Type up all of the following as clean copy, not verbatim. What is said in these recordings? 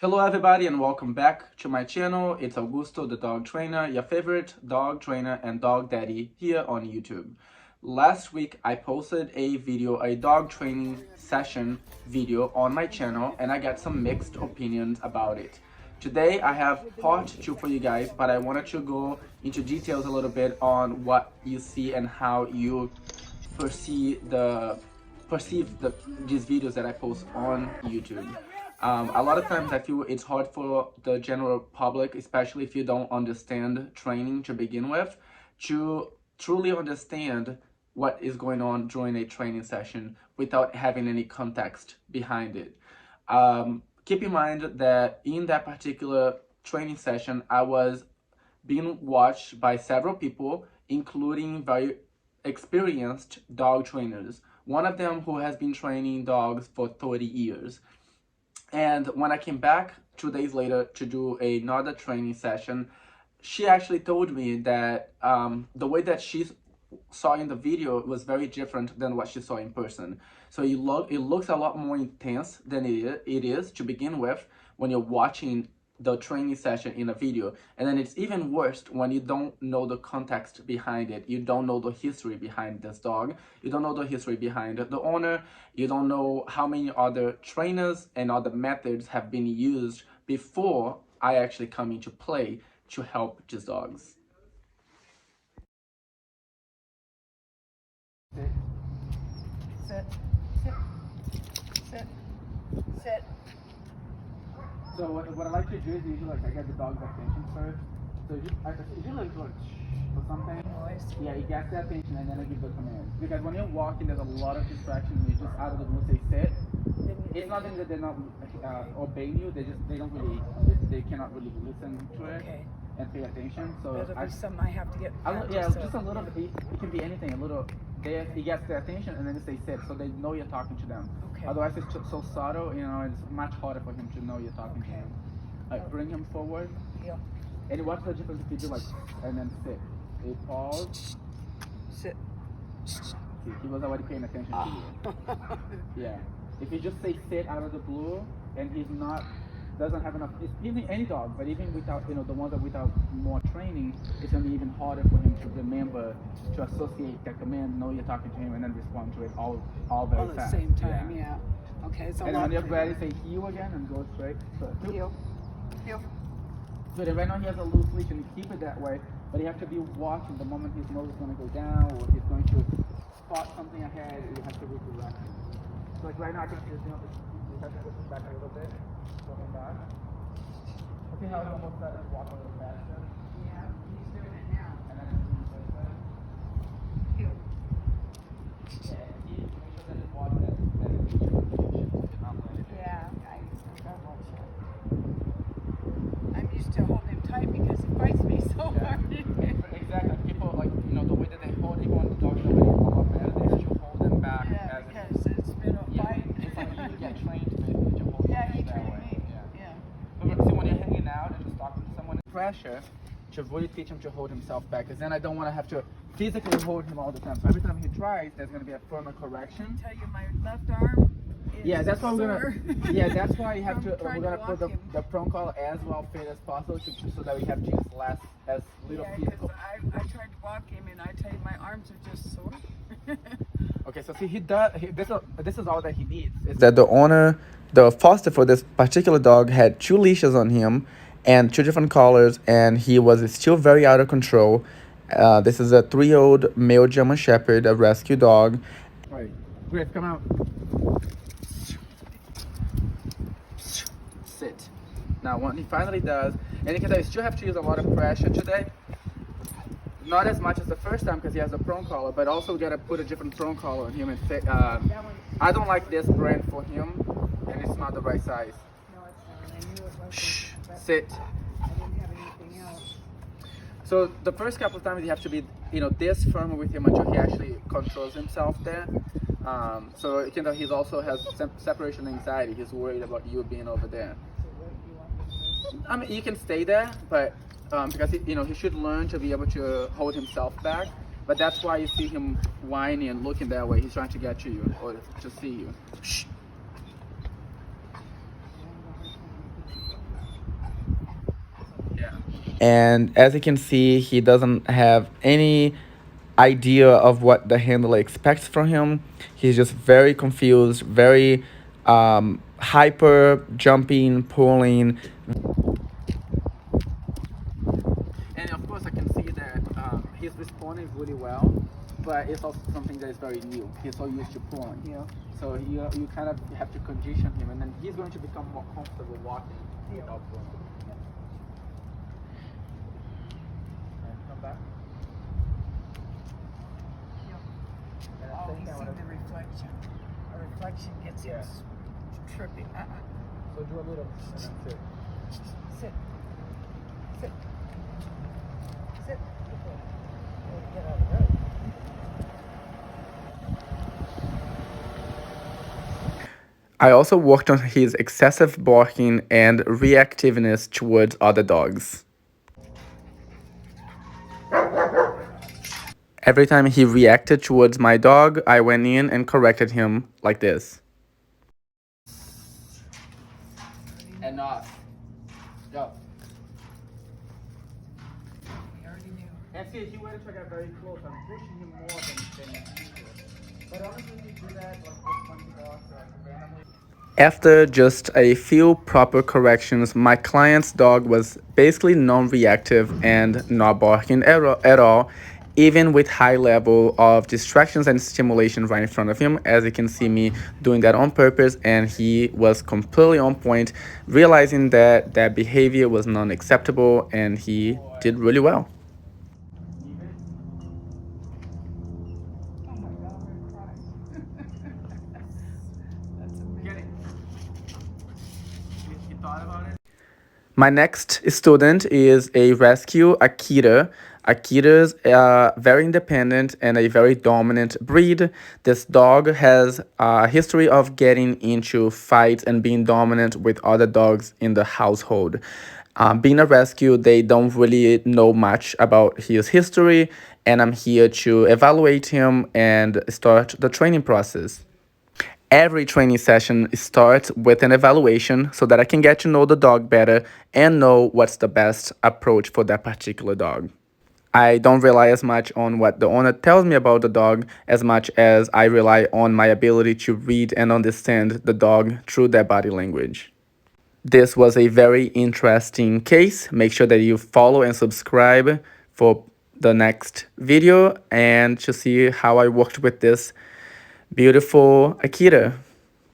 Hello everybody and welcome back to my channel. It's Augusto, the dog trainer, your favorite dog trainer and dog daddy here on YouTube. Last week I posted a dog training session video on my channel and I got some mixed opinions about it. Today I have part 2 for you guys, but I wanted to go into details a little bit on what you see and how you perceive these videos that I post on YouTube. A lot of times I feel it's hard for the general public, especially if you don't understand training to begin with, to truly understand what is going on during a training session without having any context behind it. Keep in mind that in that particular training session, I was being watched by several people, including very experienced dog trainers. One of them who has been training dogs for 30 years. And when I came back 2 days later to do another training session, she actually told me that the way that she saw in the video was very different than what she saw in person. So it looks a lot more intense than it is to begin with when you're watching the training session in a video, and then it's even worse when you don't know the context behind it. You don't know the history behind this dog, you don't know the history behind the owner, you don't know how many other trainers and other methods have been used before I actually come into play to help these dogs. Sit. Sit. Sit. Sit. So what I like to do is usually I get the dog's attention first. So I usually go or something. Yeah, he gets the attention and then I give the command. Because when you're walking, there's a lot of distraction. You just out of the blue say sit. It's not that they're not obeying you. They cannot really listen to it and pay attention. So that'll be something I have to get. Just a little. It can be anything. A little. He gets their attention and then they say sit, so they know you're talking to them. Okay. Otherwise, it's so subtle. It's much harder for him to know you're talking to him. Bring him forward. Yeah. And what's the difference if you do and then sit? A pause. Sit. See, he was already paying attention to you. Yeah. If you just say sit out of the blue and he's doesn't have enough, even any dog, but even without, the ones that without more training, it's gonna be even harder for him to remember, to associate that command, know you're talking to him, and then respond to it all very All at fast. the same time, yeah. Okay, so and when you're ready, say heel again and go straight. So, heel. Heel. So then right now he has a loose leash and you keep it that way, but you have to be watching the moment his nose is gonna go down or he's going to spot something ahead, you have to redirect him. So like right now I can just, you have to go back a little bit. Going back. See how he almost started to walk a little faster? Yeah, he's doing it now. And then he's doing this way. Heel. Yeah, he make sure that his body that his leash should not let it. Yeah, I watch it. I'm used to holding him tight because he bites me so hard. Exactly. People the way that they hold even when the dog show is a lot better, they should hold them back. Yeah, because it's been a fight. It's like you get trained to hold them Yeah, he that trained way. me. Yeah. But see, when you're hanging out and just talking to someone, pressure to really teach him to hold himself back, because then I don't want to have to physically hold him all the time. So every time he tries, there's going to be a firmer correction. I tell you, my left arm. Yeah, that's why that's why you have I'm to. trying We're to gonna put walk him. the prong collar as well fit as possible, so that we have to use as little Yeah, physical. because I tried to walk him, and I tell you, my arms are just sore. Okay, so see, this is all that he needs. Is that the foster for this particular dog had 2 leashes on him and 2 different collars, and he was still very out of control. This is a 3-year-old male German Shepherd, a rescue dog. All right, Griff, come out. Sit. Now, when he finally does, and you can tell you still have to use a lot of pressure today. Not as much as the first time because he has a prong collar, but also we gotta put a different prong collar on him and fit. I don't like this brand for him, and it's not the right size. No, it's not. I knew it wasn't. Shh. Sit. I didn't have anything else. So the first couple of times you have to be, this firm with him until he actually controls himself there. So you can tell he also has separation anxiety. He's worried about you being over there. So what do you want me to do? I mean, you can stay there, but because he should learn to be able to hold himself back. But that's why you see him whining and looking that way. He's trying to get to you or to see you. Shh. And as you can see, he doesn't have any idea of what the handler expects from him. He's just very confused, very hyper, jumping, pulling. And of course, I can see that he's responding really well, but it's also something that is very new. He's so used to pulling. Yeah. So you kind of have to condition him, and then he's going to become more comfortable walking without pulling. Come back. Oh, he's seeing the reflection. A reflection gets him tripping. So do a little, and then sit. Sit. Sit. Sit. Get out of the road. I also worked on his excessive barking and reactiveness towards other dogs. Every time he reacted towards my dog, I went in and corrected him like this. Enough. Go. We already knew. And see, he waited to get very close. I'm pushing him more than usual. But honestly, he do that like with 20 dogs randomly. After just a few proper corrections, my client's dog was basically non-reactive and not barking at all, even with high level of distractions and stimulation right in front of him. As you can see me doing that on purpose, and he was completely on point, realizing that that behavior was non-acceptable, and he did really well. Oh my God, I'm gonna cry. That's amazing. You thought about it? My next student is a rescue Akita. Akitas are very independent and a very dominant breed. This dog has a history of getting into fights and being dominant with other dogs in the household. Being a rescue, they don't really know much about his history, and I'm here to evaluate him and start the training process. Every training session starts with an evaluation so that I can get to know the dog better and know what's the best approach for that particular dog. I don't rely as much on what the owner tells me about the dog as much as I rely on my ability to read and understand the dog through their body language. This was a very interesting case. Make sure that you follow and subscribe for the next video and to see how I worked with this beautiful Akita.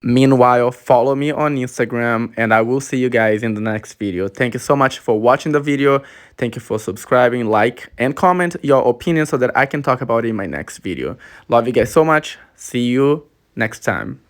Meanwhile, follow me on Instagram and I will see you guys in the next video. Thank you so much for watching the video. Thank you for subscribing, like, and comment your opinion so that I can talk about it in my next video. Love you guys so much. See you next time.